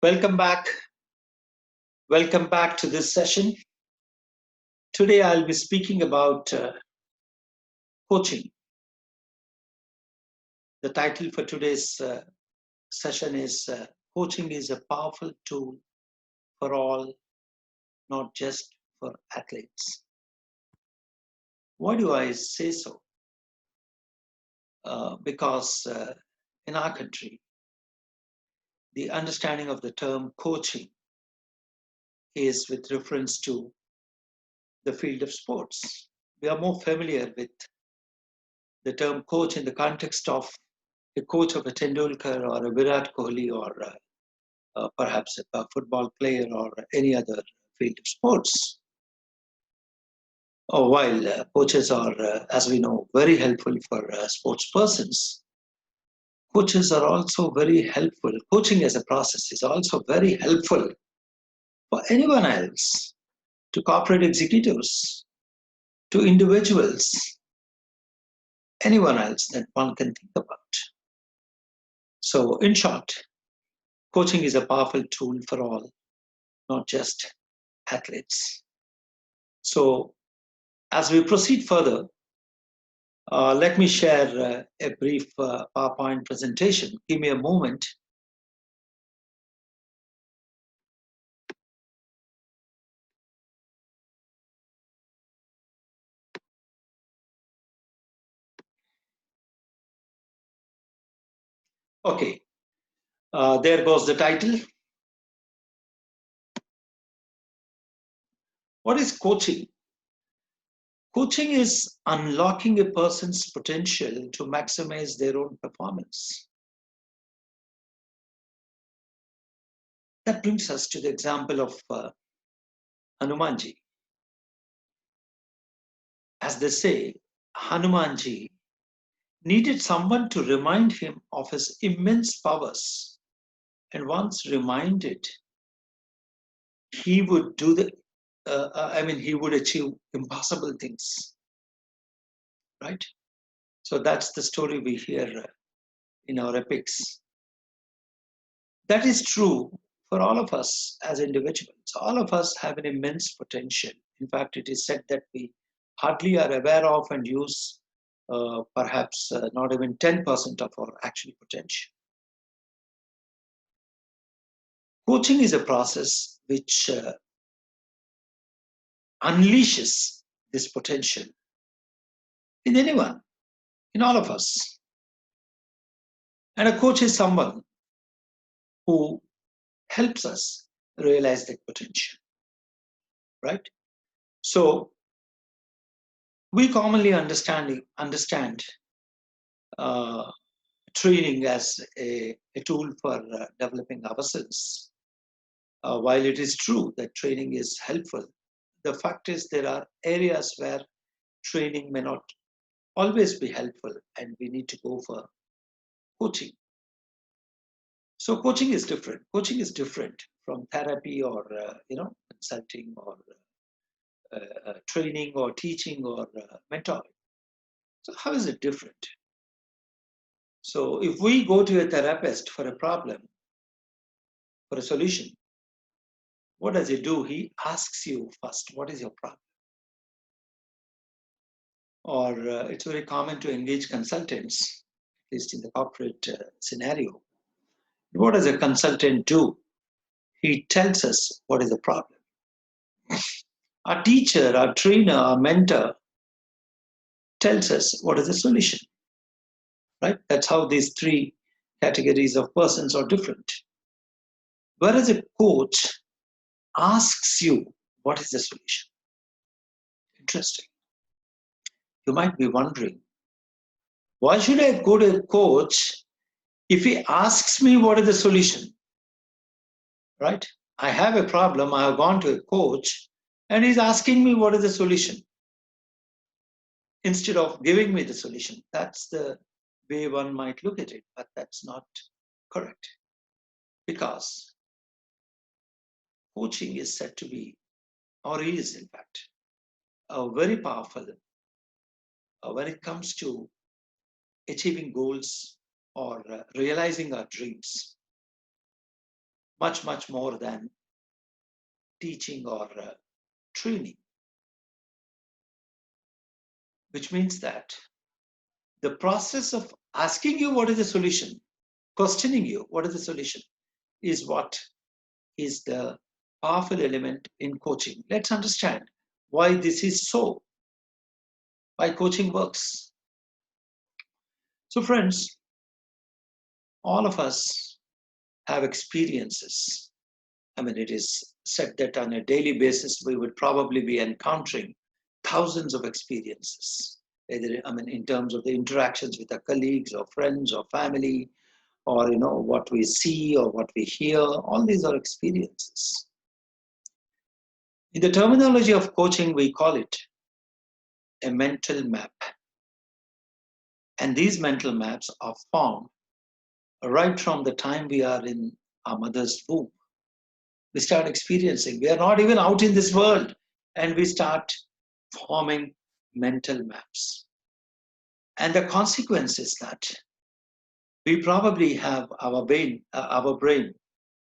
Welcome back. Welcome back to this session. Today I'll be speaking about coaching. The title for today's session is Coaching is a Powerful Tool for All, Not Just for Athletes. Why do I say so? Because in our country, the understanding of the term coaching is with reference to the field of sports. We are more familiar with the term coach in the context of a coach of a Tendulkar or a Virat Kohli or perhaps a football player or any other field of sports. While coaches are, as we know, very helpful for sports persons, coaches are also very helpful. Coaching as a process is also very helpful for anyone else, to corporate executives, to individuals, anyone else that one can think about. So in short, coaching is a powerful tool for all, not just athletes. So as we proceed further, let me share a brief PowerPoint presentation. Give me a moment. Okay, there goes the title. What is coaching? Coaching is unlocking a person's potential to maximize their own performance. That brings us to the example of Hanumanji. As they say, Hanumanji needed someone to remind him of his immense powers. And once reminded, he would do he would achieve impossible things, right? So that's the story we hear in our epics. That is true for all of us as individuals. All of us have an immense potential. In fact, it is said that we hardly are aware of and use perhaps not even 10% of our actual potential. Coaching is a process which unleashes this potential in anyone, in all of us. And a coach is someone who helps us realize that potential, right? So we commonly understand training as a tool for developing ourselves. While it is true that training is helpful, the fact is there are areas where training may not always be helpful, and we need to go for coaching. So coaching is different. Coaching is different from therapy or consulting or training or teaching or mentoring. So how is it different? So if we go to a therapist for a problem, for a solution, what does he do? He asks you first, what is your problem? Or it's very common to engage consultants, at least in the corporate scenario. What does a consultant do? He tells us what is the problem. Our teacher, our trainer, our mentor tells us what is the solution, right? That's how these three categories of persons are different. Whereas a coach asks you, what is the solution? Interesting. You might be wondering, why should I go to a coach if he asks me what is the solution? Right? I have a problem, I have gone to a coach, and he's asking me what is the solution instead of giving me the solution. That's the way one might look at it, but that's not correct. Because coaching is said to be, or is in fact, very powerful when it comes to achieving goals or realizing our dreams. much more than teaching or training, which means that the process of asking you what is the solution, questioning you what is the solution, is what is the powerful element in coaching. Let's understand why this is so, why coaching works. So, friends, all of us have experiences. I mean, it is said that on a daily basis, we would probably be encountering thousands of experiences, either, I mean, in terms of the interactions with our colleagues or friends or family, or, what we see or what we hear. All these are experiences. In the terminology of coaching, we call it a mental map. And these mental maps are formed right from the time we are in our mother's womb. We start experiencing, we are not even out in this world, and we start forming mental maps. And the consequence is that we probably have our brain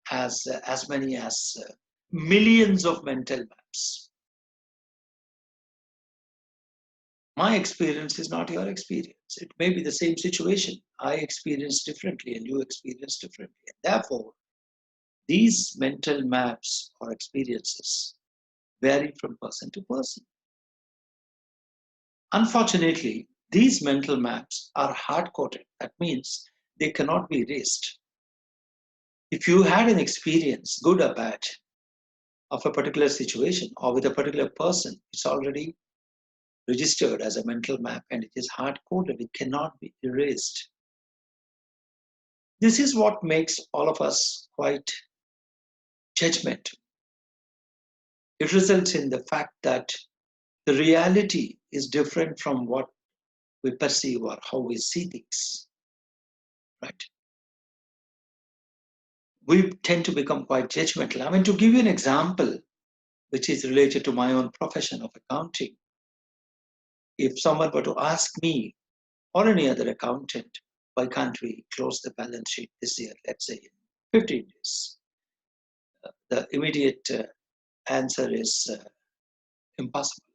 has as many as millions of mental maps. My experience is not your experience. It may be the same situation. I experience differently and you experience differently. And therefore, these mental maps or experiences vary from person to person. Unfortunately, these mental maps are hard-coded. That means they cannot be erased. If you had an experience, good or bad, of a particular situation or with a particular person, it's already registered as a mental map and it is hard-coded. It cannot be erased. This is what makes all of us quite judgmental. It results in the fact that the reality is different from what we perceive or how we see things, right? We tend to become quite judgmental. I mean, to give you an example, which is related to my own profession of accounting, if someone were to ask me or any other accountant, why can't we close the balance sheet this year, let's say in 15 days? The immediate answer is impossible,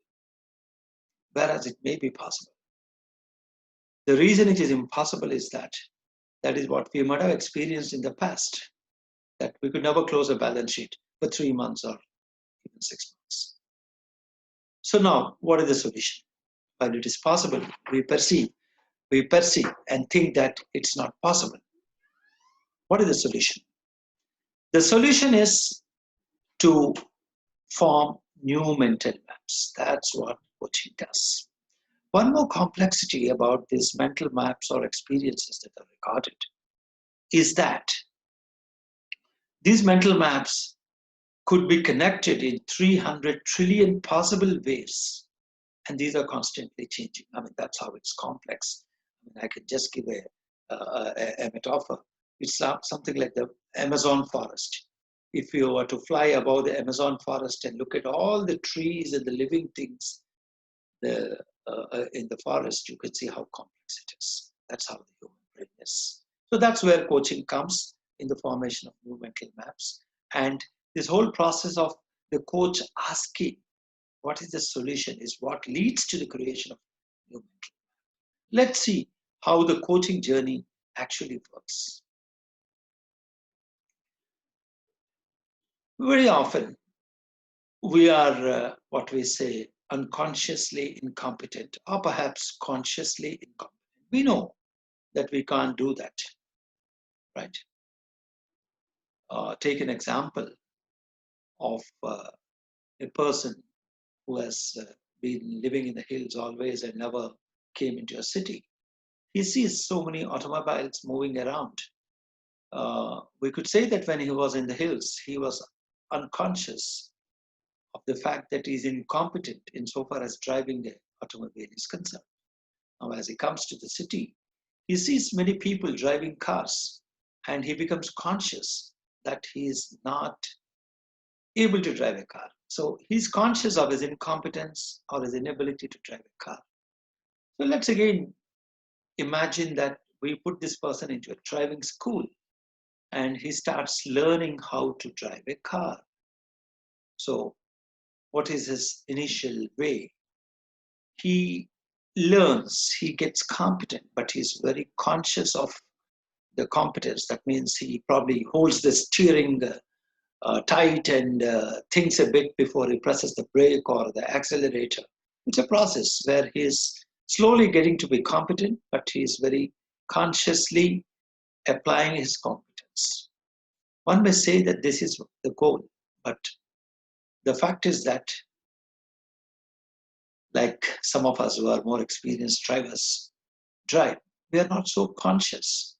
whereas it may be possible. The reason it is impossible is that is what we might have experienced in the past, that we could never close a balance sheet for 3 months or even 6 months. So now, what is the solution? While it is possible, we perceive and think that it's not possible. What is the solution? The solution is to form new mental maps. That's what coaching does. One more complexity about these mental maps or experiences that are recorded is that these mental maps could be connected in 300 trillion possible ways. And these are constantly changing. I mean, that's how it's complex. I mean, I can just give a metaphor. It's something like the Amazon forest. If you were to fly above the Amazon forest and look at all the trees and the living things in the forest, you can see how complex it is. That's how the human brain is. So that's where coaching comes in the formation of new mental maps. And this whole process of the coach asking, what is the solution, is what leads to the creation of new mental map. Let's see how the coaching journey actually works. Very often, we are what we say unconsciously incompetent or perhaps consciously incompetent. We know that we can't do that, right? Take an example of a person who has been living in the hills always and never came into a city. He sees so many automobiles moving around. We could say that when he was in the hills, he was unconscious of the fact that he's incompetent insofar as driving the automobile is concerned. Now, as he comes to the city, he sees many people driving cars and he becomes conscious that he is not able to drive a car. So he's conscious of his incompetence or his inability to drive a car. So let's again imagine that we put this person into a driving school and he starts learning how to drive a car. So, what is his initial way? He learns, he gets competent, but he's very conscious of the competence. That means he probably holds the steering tight and thinks a bit before he presses the brake or the accelerator. It's a process where he's slowly getting to be competent, but he's very consciously applying his competence. One may say that this is the goal, but the fact is that, like some of us who are more experienced drivers drive, we are not so conscious.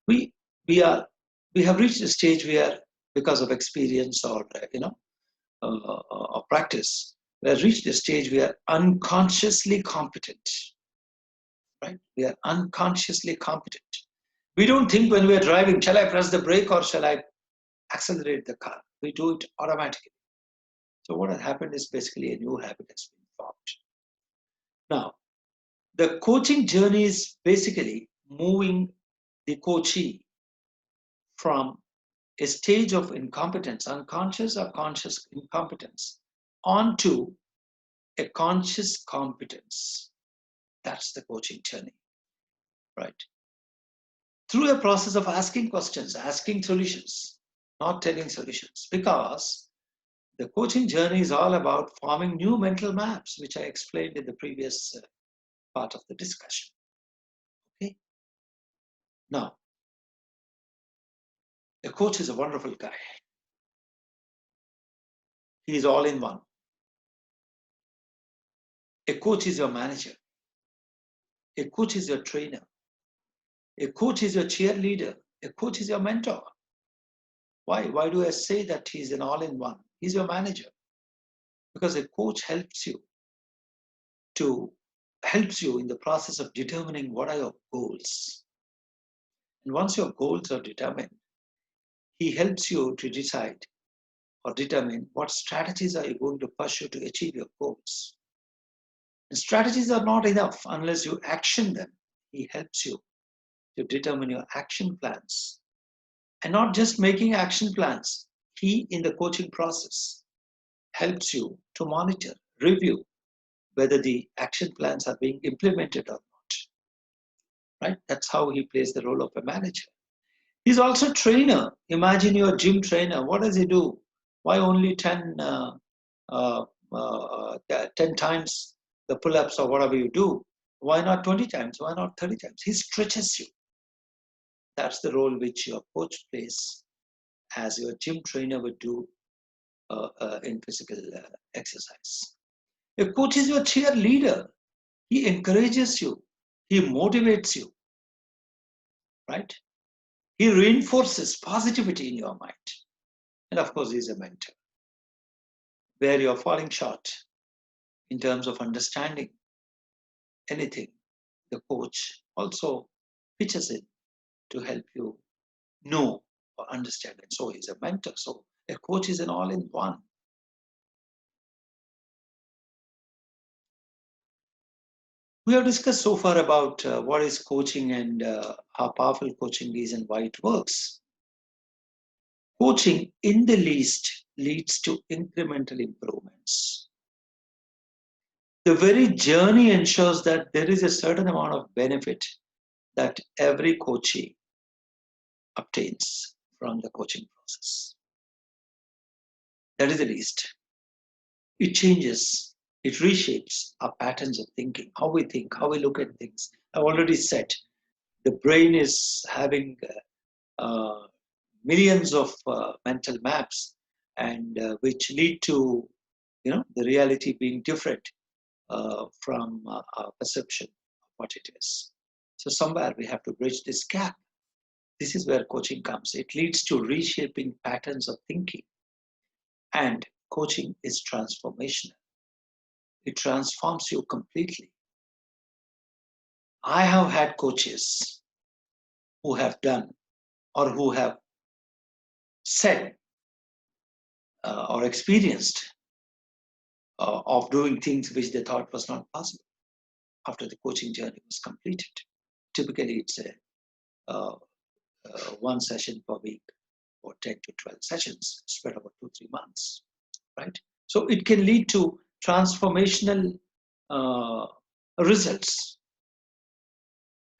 We we are we have reached a stage where, because of experience or or practice, we have reached a stage we are unconsciously competent. Right? We are unconsciously competent. We don't think when we are driving, shall I press the brake or shall I accelerate the car? We do it automatically. So what has happened is basically a new habit has been formed. Now, the coaching journey is basically moving the coachee from a stage of incompetence, unconscious or conscious incompetence, onto a conscious competence. That's the coaching journey, right? Through a process of asking questions, asking solutions, not telling solutions, because the coaching journey is all about forming new mental maps, which I explained in the previous part of the discussion. Okay. Now, a coach is a wonderful guy. He is all in one. A coach is your manager. A coach is your trainer. A coach is your cheerleader. A coach is your mentor. Why? Why do I say that he's an all-in-one? He's your manager. Because a coach helps you in the process of determining what are your goals. And once your goals are determined, he helps you to decide or determine what strategies are you going to pursue to achieve your goals. And strategies are not enough unless you action them. He helps you to determine your action plans. And not just making action plans, he, in the coaching process, helps you to monitor, review whether the action plans are being implemented or not. Right? That's how he plays the role of a manager. He's also a trainer. Imagine your gym trainer. What does he do? Why only 10 times the pull-ups or whatever you do? Why not 20 times? Why not 30 times? He stretches you. That's the role which your coach plays, as your gym trainer would do in physical exercise. A coach is your cheerleader. He encourages you. He motivates you. Right? He reinforces positivity in your mind. And of course, he's a mentor. Where you're falling short in terms of understanding anything, the coach also pitches in to help you know or understand it. So he's a mentor. So a coach is an all-in-one. We have discussed so far about what is coaching and how powerful coaching is and why it works. Coaching, in the least, leads to incremental improvements. The very journey ensures that there is a certain amount of benefit that every coachee obtains from the coaching process. That is the least. It changes, it reshapes our patterns of thinking, how we think, how we look at things. I've already said the brain is having millions of mental maps, and which lead to the reality being different from our perception of what it is. So somewhere we have to bridge this gap. This is where coaching comes. It leads to reshaping patterns of thinking. And coaching is transformational. It transforms you completely. I have had coaches who have done or who have said or experienced of doing things which they thought was not possible after the coaching journey was completed. Typically, it's a one session per week or 10 to 12 sessions spread over 2-3 months, right? So it can lead to transformational uh, results,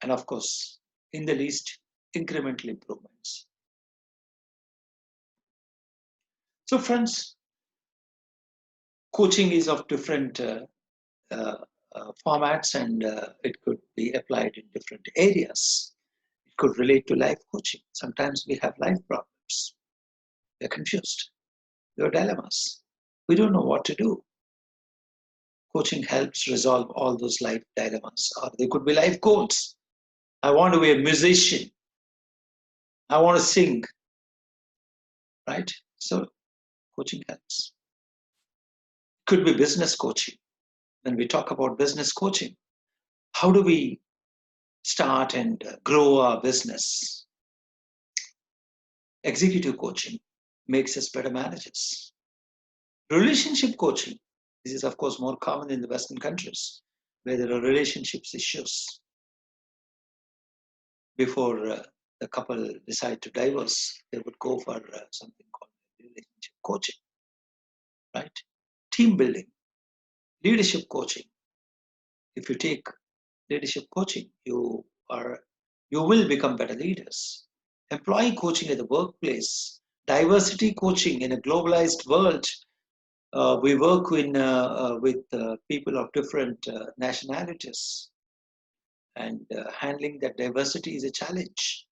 and of course, in the least, incremental improvements. So friends, coaching is of different uh, formats, and it could be applied in different areas. It could relate to life coaching. Sometimes we have life problems. We're confused. There are dilemmas. We don't know what to do. Coaching helps resolve all those life dilemmas, or they could be life goals. I want to be a musician. I want to sing, right? So coaching helps. Could be business coaching. When we talk about business coaching, how do we start and grow our business? Executive coaching makes us better managers. Relationship coaching, this is of course more common in the Western countries, where there are relationships issues. Before the couple decide to divorce, they would go for something called relationship coaching, right? Team building, leadership coaching. If you take leadership coaching, you will become better leaders. Employee coaching at the workplace, diversity coaching in a globalized world. We work with people of different nationalities, and handling that diversity is a challenge.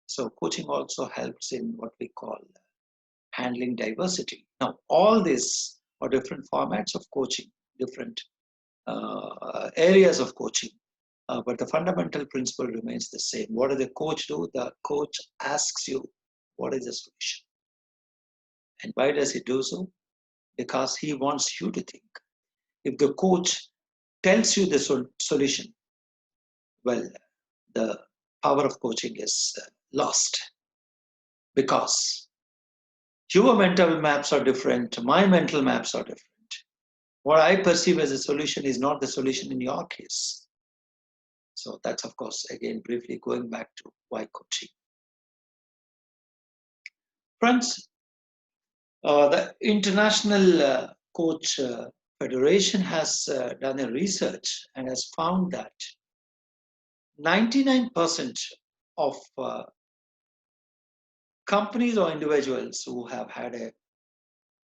So coaching also helps in what we call handling diversity. Now, all these are different formats of coaching, different areas of coaching, but the fundamental principle remains the same. What does the coach do? The coach asks you, what is the solution? And why does he do so? Because he wants you to think. If the coach tells you the solution, well, the power of coaching is lost, because your mental maps are different, my mental maps are different. What I perceive as a solution is not the solution in your case. So that's, of course, again, briefly going back to why coaching. Friends, the International Coach Federation has done a research and has found that 99% of companies or individuals who have had a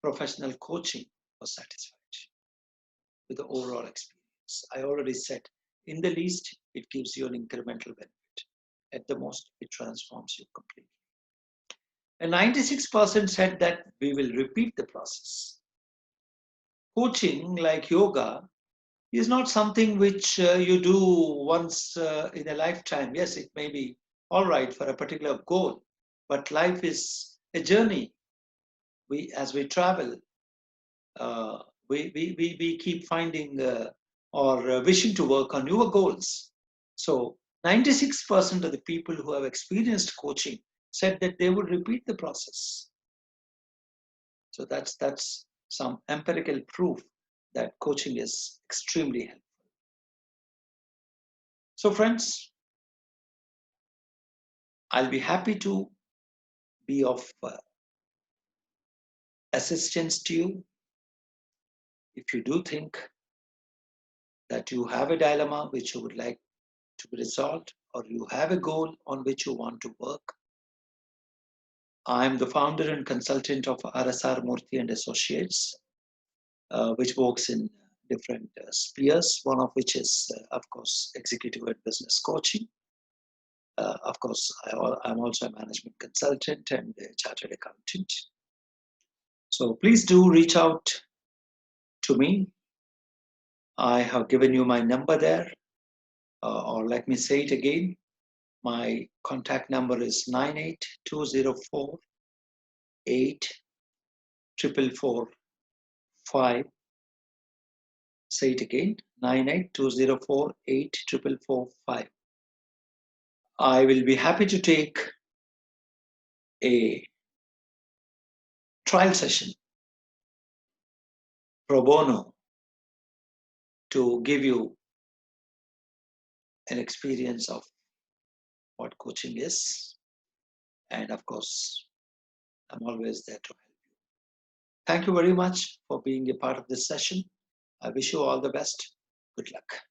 professional coaching are satisfied with the overall experience. I already said, in the least, it gives you an incremental benefit. At the most, it transforms you completely. And 96% said that we will repeat the process. Coaching, like yoga, is not something which you do once in a lifetime. Yes, it may be all right for a particular goal, but life is a journey. As we travel, uh, we keep finding or wishing to work on newer goals. So 96% of the people who have experienced coaching said that they would repeat the process. So that's some empirical proof that coaching is extremely helpful. So friends, I'll be happy to be of assistance to you. If you do think that you have a dilemma which you would like to be resolved, or you have a goal on which you want to work, I am the founder and consultant of RSR Murthy and Associates, which works in different spheres, one of which is, of course, executive and business coaching. Of course, I'm also a management consultant and a chartered accountant. So please do reach out to me. I have given you my number there, or let me say it again. My contact number is 98204 84445. Say it again, 98204 84445. I will be happy to take a trial session pro bono to give you an experience of what coaching is, and of course I'm always there to help you. Thank you very much for being a part of this session. I wish you all the best. Good luck.